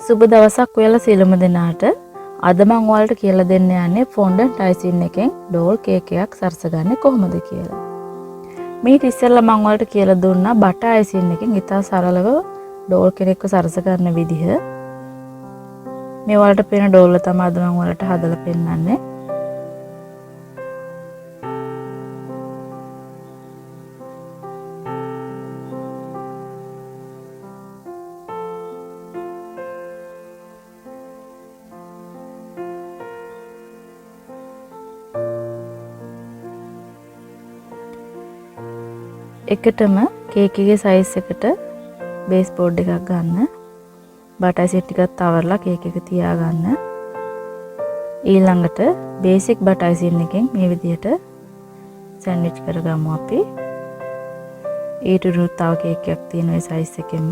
සුබ දවසක් ඔයාලා සියලුම දෙනාට. අද මම ඔයාලට කියලා දෙන්න යන්නේ ෆොන්ඩන්ට් අයිසින් එකෙන් ඩෝල් කේක් එකක් සරසගන්නේ කොහොමද කියලා. මේ ඉස්සෙල්ලා මම ඔයාලට කියලා දුන්නා බටර් අයිසින් එකෙන් ඉතා සරලව ඩෝල් කෙනෙක්ව සරස ගන්න විදිහ. මේ ඔයාලට පේන ඩෝල් එක තමයි අද මම ඔයාලට හදලා පෙන්නන්නේ. එකටම කේක් එකේ සයිස් එකට බේස් බෝඩ් එකක් ගන්න. බටර් සීට් ටිකක් තවරලා කේක් එක තියාගන්න. ඊළඟට බේසික් බටර් අයිසින් එකෙන් මේ විදිහට සෑන්ඩ්විච් කරගමු අපි. ඊට උඩ තව කේක් එකක් තියෙන ඒ සයිස් එකෙන්ම.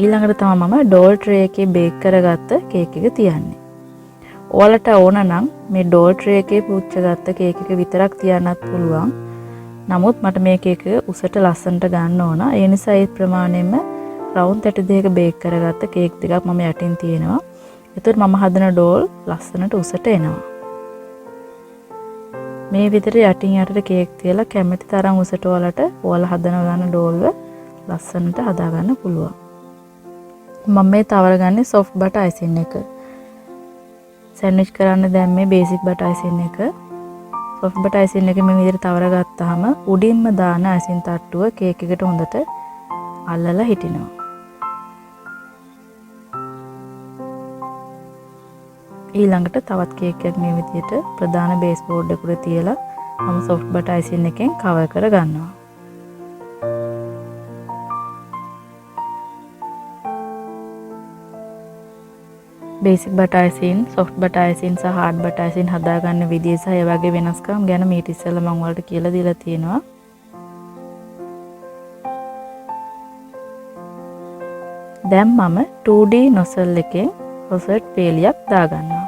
ඊළඟට තමයි මම ඩෝල් ට්‍රේ එකේ බේක් කරගත්ත කේක් එක තියන්නේ. ඔයාලට ඕන නම් මේ ඩෝල් ට්‍රේ එකේ පුච්චගත්ත කේක් එක විතරක් තියන්නත් පුළුවන්. නමුත් මට මේ කේක් එක උසට ලස්සනට ගන්න ඕන. ඒ නිසා ඒ ප්‍රමාණයෙන්ම රවුන්ඩ් 32ක බේක් කරගත්ත කේක් දෙකක් මම යටින් තියෙනවා. ඒතකොට මම හදන ඩෝල් ලස්සනට උසට එනවා. මේ විදිහට යටින් යටට කේක් තියලා කැමති තරම් උසට ඔයාලා හදන ඩෝල්ව ලස්සනට හදා ගන්න පුළුවන්. මම මේ තවරගන්නේ සොෆ්ට් බටර් අයිසින් එක. සෑන්ඩ්විච් කරන්න දැන් මේ බේසික් බටර් අයිසින් එක. සොෆ්ට් බටර් අයිසින් එක මේ විදිහට තවර ගත්තාම උඩින්ම දාන අයිසින් තට්ටුව කේක් එකට හොඳට අල්ලලා හිටිනවා. ඊළඟට තවත් කේක් එකක් මේ විදිහට ප්‍රධාන බේස් බෝඩ් එක උඩ තියලා මම සොෆ්ට් බටර් අයිසින් එකෙන් කවර් කර ගන්නවා. Basic butter icing, soft butter icing සහ හાર્ඩ් බටර් අයිසින් හදාගන්න විදිය සහ ඒ වගේ වෙනස්කම් ගැන මීට ඉස්සෙල්ලා මම ඔයාලට කියලා දීලා තියෙනවා. දැන් මම 2D නොසල් එකෙන් රොසෙට් පේලියක් දාගන්නවා.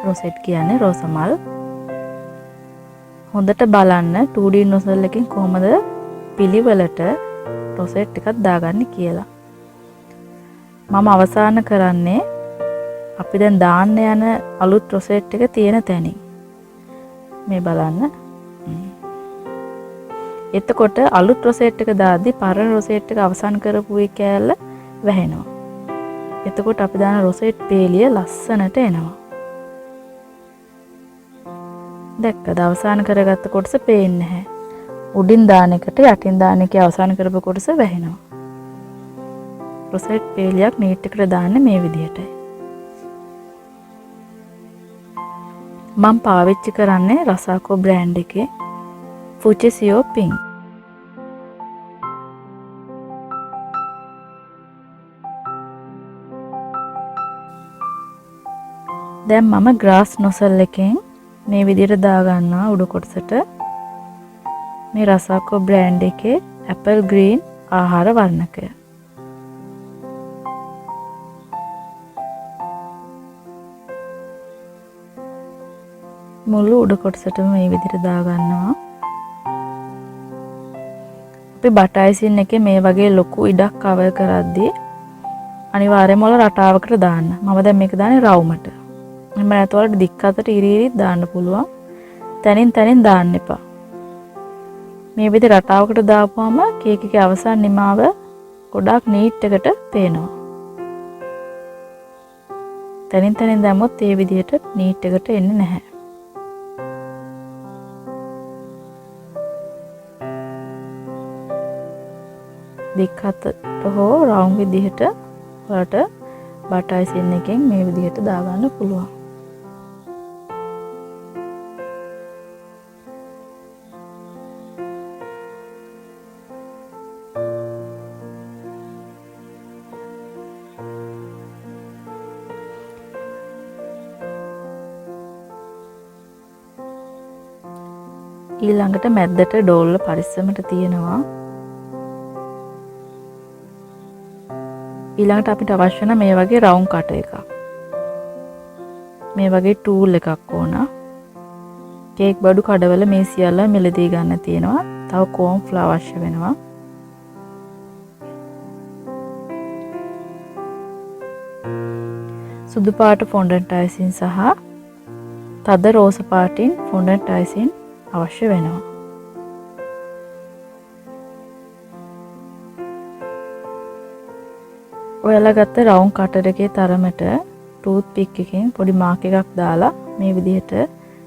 රොසෙට් කියන්නේ රෝසමල්. හොඳට බලන්න 2D නොසල් එකෙන් කොහොමද පිළිවෙලට රොසෙට් එකක් දාගන්නේ කියලා. මම අවසාන කරන්නේ අපි දැන් දාන්න යන අලුත් රොසෙට් එක තියෙන තැනින්. මේ බලන්න. එතකොට අලුත් රොසෙට් එක දාද්දි පරණ රොසෙට් එක අවසන් කරපු ඒ කෑල්ල වැහෙනවා. එතකොට අපි දාන රොසෙට් පේලිය ලස්සනට එනවා. දැක්කද අවසන් කරගත්ත කොටස පේන්නේ නැහැ. උඩින් දාන එකට යටින් දාන එකේ අවසන් කරපු කොටස වැහෙනවා. රොසෙට් පේලියක් නීට් එකට දාන්න මේ විදිහටයි. මම පාවිච්චි කරන්නේ රසාකෝ බ්‍රෑන්ඩ් එකේ ෆුචිසියෝ පිංක්. දැන් මම ග්‍රාස් නොසල් එකෙන් මේ විදිහට දාගන්නවා උඩු කොටසට. මේ රසාකෝ බ්‍රෑන්ඩ් එකේ ඇපල් ග්‍රීන් ආහාර වර්ණකය. මුළු උඩ කොටසටම මේ විදිහට දාගන්නවා. අපි බටර් අයිසින් එකේ මේ වගේ ලොකු ඉඩක් කවර් කරද්දී අනිවාර්යයෙන්ම වල රටාවකට දාන්න. මම දැන් මේක දාන්නේ රවුමට. එහෙම නැත්නම් වලට දික් අතට ඉරිරිත් දාන්න පුළුවන්. තනින් දාන්න එපා. මේ විදිහට රටාවකට දාපුවම කේක් එකේ අවසන් නිමාව ගොඩාක් නීට් එකට පේනවා. තනින් දැම්මොත් මේ විදිහට නීට් එකට එන්නේ නැහැ. දික් අතට හෝ රවුම් විදිහට ඔයාලට බටර් අයිසින් එකෙන් මේ විදිහට දාගන්න පුළුවන්. ඊළඟට මැද්දට ඩෝල් පරිස්සමට තියෙනවා. ඊළඟට අපිට අවශ්‍ය නම් මේ වගේ රවුම් කටර් එකක්. මේ වගේ ටූල් එකක් ඕන. කේක් බඩු කඩවල මේ සියල්ල මෙලදී ගන්න තියෙනවා. තව කෝන් ෆ්ලවර් අවශ්‍ය වෙනවා. සුදු පාට ෆොන්ඩන්ට් අයිසින් සහ තද රෝස පාටින් ෆොන්ඩන්ට් අයිසින් අවශ්‍ය වෙනවා. ඔයාලා ගත්ත රවුම් කටර් එකේ තරමට ටූත් පික් එකෙන් පොඩි මාක් එකක් දාලා මේ විදිහට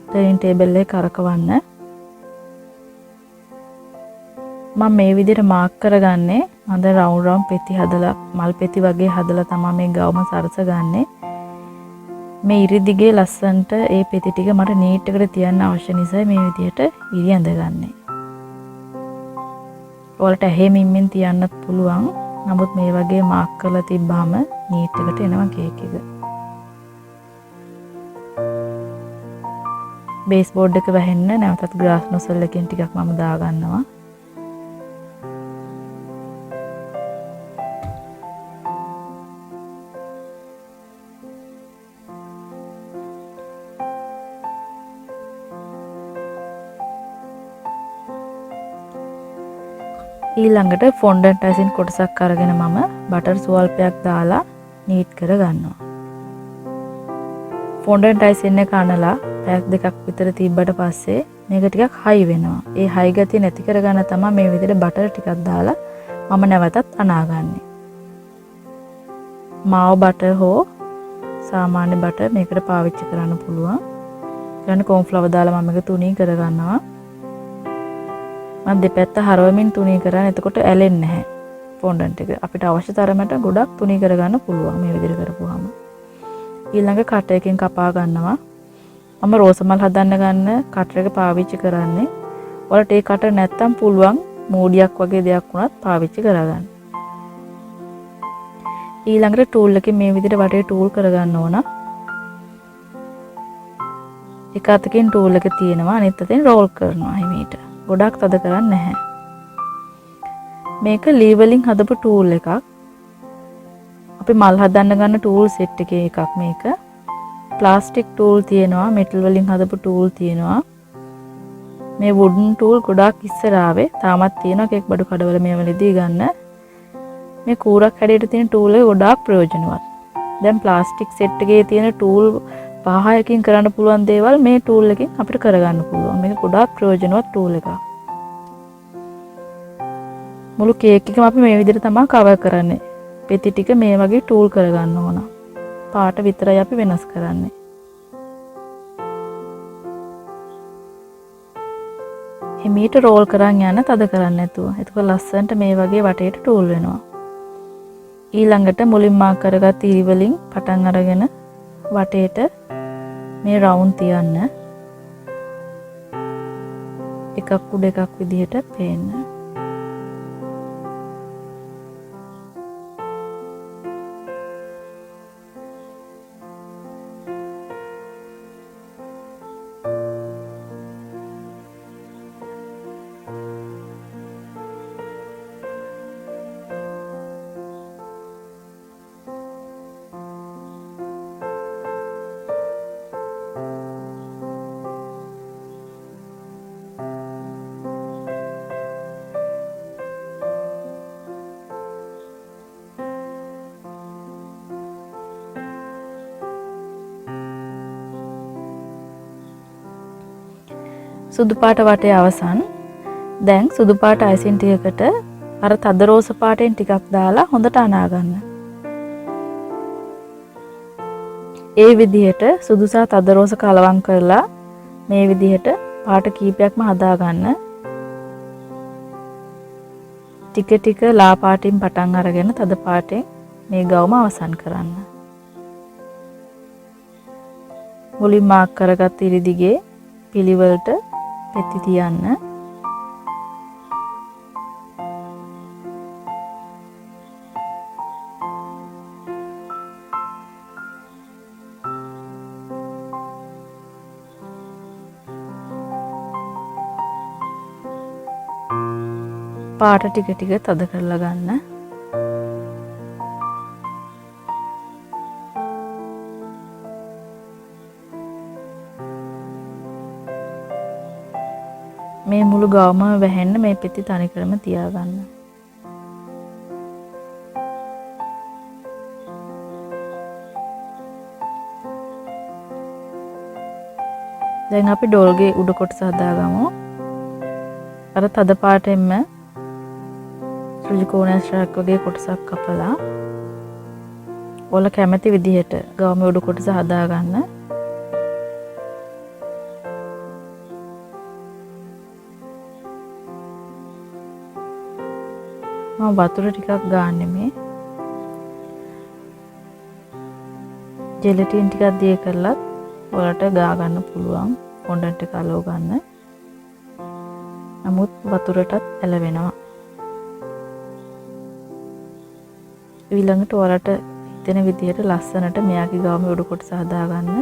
ටර්නින් ටේබල් එකේ කරකවන්න. මම මේ විදිහට මාක් කරගන්නේ මම දැන් රවුම් පෙති හදලා මල් පෙති වගේ හදලා තමයි මේ ගවුම සරසගන්නේ. මේ ඉරි දිගේ ලස්සන්ට ඒ පෙති ටික මට නීට් එකට තියන්න අවශ්‍ය නිසා මේ විදිහට ඉරි ඇඳගන්නේ. ඔයාලට ඇහි මිම්මෙන් තියන්නත් පුළුවන්. නමුත් මේ වගේ මාක් කරලා තිබ්බාම නීට් එකට එනවා කේක් එක. බේස් බෝඩ් එක වැහෙන්න නැවතත් ග්‍රාස් නොසල් එකෙන් ටිකක් මම දාගන්නවා. ඊළඟට ෆොන්ඩන්ට් අයිසින් කොටසක් අරගෙන මම බටර් ස්වල්පයක් දාලා නීට් කරගන්නවා. ෆොන්ඩන්ට් අයිසින් එක අනලා පැයක් දෙකක් විතර තිබ්බට පස්සේ මේක ටිකක් හයි වෙනවා. ඒ හයි ගතිය නැති කරගන්න තමයි මේ විදිහට බටර් ටිකක් දාලා මම නැවතත් අනාගන්නේ. මාව බටර් හෝ සාමාන්‍ය බටර් මේකට පාවිච්චි කරන්න පුළුවන්. ඊළඟ කෝන්ෆ්ලවර් දාලා මම මේක තුනී කරගන්නවා. මම දෙපැත්ත හරවමින් තුනී කරන්නේ. එතකොට ඇලෙන්නේ නැහැ ෆොන්ඩන්ට් එක. අපිට අවශ්‍ය තරමට ගොඩක් තුනී කරගන්න පුළුවන් මේ විදිහට කරපුවාම. ඊළඟ කටර් එකෙන් කපා ගන්නවා. මම රෝස මල් හදන්න ගන්න කටර් එක පාවිච්චි කරන්නේ. ඔයාලට ඒ කටර් නැත්තම් පුළුවන් මූඩියක් වගේ දෙයක් වුණත් පාවිච්චි කරගන්න. ඊළඟට ටූල් එකෙන් මේ විදිහට වටේ ටූල් කරගන්න ඕන. එක අතකින් ටූල් එක තියෙනවා අනිත් අතෙන් රෝල් කරනවා හිමීට. ගොඩක් තද කරන්නේ නැහැ. මේක ලී වලින් හදපු ටූල් එකක්. අපි මල් හදන්න ගන්න ටූල් සෙට් එකේ එකක් මේක. ප්ලාස්ටික් ටූල් තියෙනවා, මෙටල් වලින් හදපු ටූල් තියෙනවා. මේ වුඩන් ටූල් ගොඩක් ඉස්සර ආවේ. තාමත් තියෙනවා කේක් බඩු කඩවල මේවලදී ගන්න. මේ කූරක් හැඩයට තියෙන ටූල් එක ගොඩාක් ප්‍රයෝජනවත්. දැන් ප්ලාස්ටික් සෙට් එකේ තියෙන ටූල් 5කින් කරන්න පුළුවන් දේවල් මේ ටූල් එකෙන් අපිට කරගන්න පුළුවන්. මේක ගොඩාක් ප්‍රයෝජනවත් ටූල් එකක්. මුළු කේක් එකම අපි මේ විදිහට තමයි කවර් කරන්නේ. පෙති ටික මේ වගේ ටූල් කරගන්න ඕන. පාට විතරයි අපි වෙනස් කරන්නේ. හිමීට රෝල් කරන් යන්න තද කරන්නේ නැතුව. එතකොට ලස්සනට මේ වගේ වටේට ටූල් වෙනවා. ඊළඟට මුලින්ම මාක් කරගත් ඉරි වලින් පටන් අරගෙන වටේට මේ රවුන්ඩ් තියන්න. එකක් උඩ එකක් විදිහට පේන්න. සුදු පාට වටේ අවසන්. දැන් සුදු පාට අයිසින් ටිකකට අර තද රෝස පාටෙන් ටිකක් දාලා හොඳට අනා ගන්න. ඒ විදිහට සුදු සහ තද රෝස කලවම් කරලා මේ විදිහට පාට කීපයක්ම හදා ගන්න. ටික ටික ලා පාටින් පටන් අරගෙන තද පාටෙන් මේ ගවුම අවසන් කරන්න. මුලින් මාක් කරගත් ඉරි දිගේ පිළිවෙලට පෙති තියන්න. පාට ටික ටික තද කරලා ගන්න. මේ මුළු ගවම වැහෙන්න මේ පෙති තනිකරම තියාගන්න. දැන් අපි ඩෝල්ගේ උඩ කොටස හදාගමු. අර තද පාටෙන්ම ත්‍රිකෝණයක් වගේ කොටසක් කපලා ඔයාලා කැමති විදිහට ගවමේ උඩ කොටස හදාගන්න. මම වතුර ටිකක් ගන්නෙ මේ ජෙලටින් ටිකක් දිය කරලත් ඔයාලට ගා ගන්න පුළුවන් ෆොන්ඩන්ට් එක අලව ගන්න. නමුත් වතුරටත් ඇලවෙනවා. ඊළඟට ඔයාලට හිතෙන විදිහට ලස්සනට මෙයාගේ ගවමේ උඩ කොටස හදාගන්න.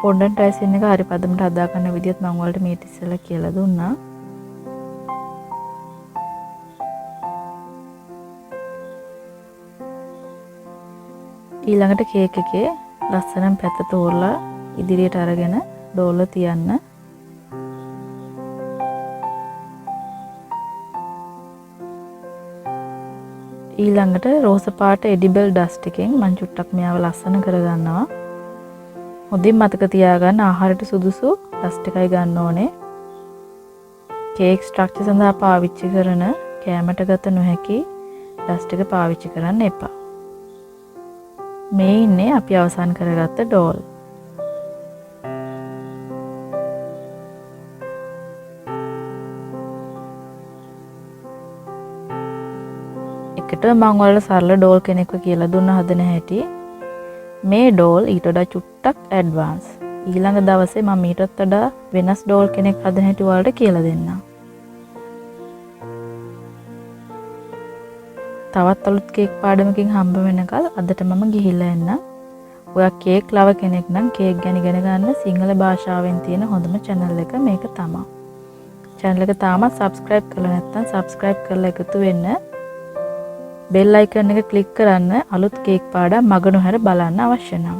ෆොන්ඩන්ට් අයිසින් එක හරි පදමට හදා ගන්න විදිහත් මම ඔයාලට මේ ඉතිස්සලා කියලා දුන්නා. ඊළඟට කේක් එකේ ලස්සනම පැත්ත තෝරලා ඉදිරියට අරගෙන ඩෝල තියන්න. ඊළඟට රෝස පාට එඩිබල් ඩස්ට් එකෙන් මම චුට්ටක් මෙයාව ලස්සන කරගන්නවා. හොඳින් මතක තියාගන්න ආහාරයට සුදුසු ඩස්ට් එකයි ගන්න ඕනේ. කේක් ස්ට්‍රක්චර් සඳහා පාවිච්චි කරන කැමට ගත නොහැකි ඩස්ට් එක පාවිච්චි කරන්න එපා. මේ ඉන්නේ අපි අවසන් කරගත්ත ඩෝල්. එකට මම ඔයාලට සරල ඩෝල් කෙනෙක්ව කියලා දුන්න හදන හැටි. මේ ඩෝල් ඊට වඩා චුට්ටක් ඇඩ්වාන්ස්. ඊළඟ දවසේ මම ඊටත් වඩා වෙනස් ඩෝල් කෙනෙක් හදන හැටි ඔයාලට කියලා දෙන්නම්. තවත් අලුත් කේක් පාඩමකින් හම්බ වෙනකල් අදට මම ගිහිල්ලා එන්නම්. ඔයා කේක් ලව කෙනෙක් නම් කේක් ගැන ඉගෙන ගන්න සිංහල භාෂාවෙන් තියෙන හොඳම channel එක මේක තමයි. channel එක තාමත් subscribe කරලා නැත්නම් subscribe කරලා එකතු වෙන්න. bell icon එක click කරන්න අලුත් කේක් පාඩම් මග නොහැර බලන්න අවශ්‍ය නම්.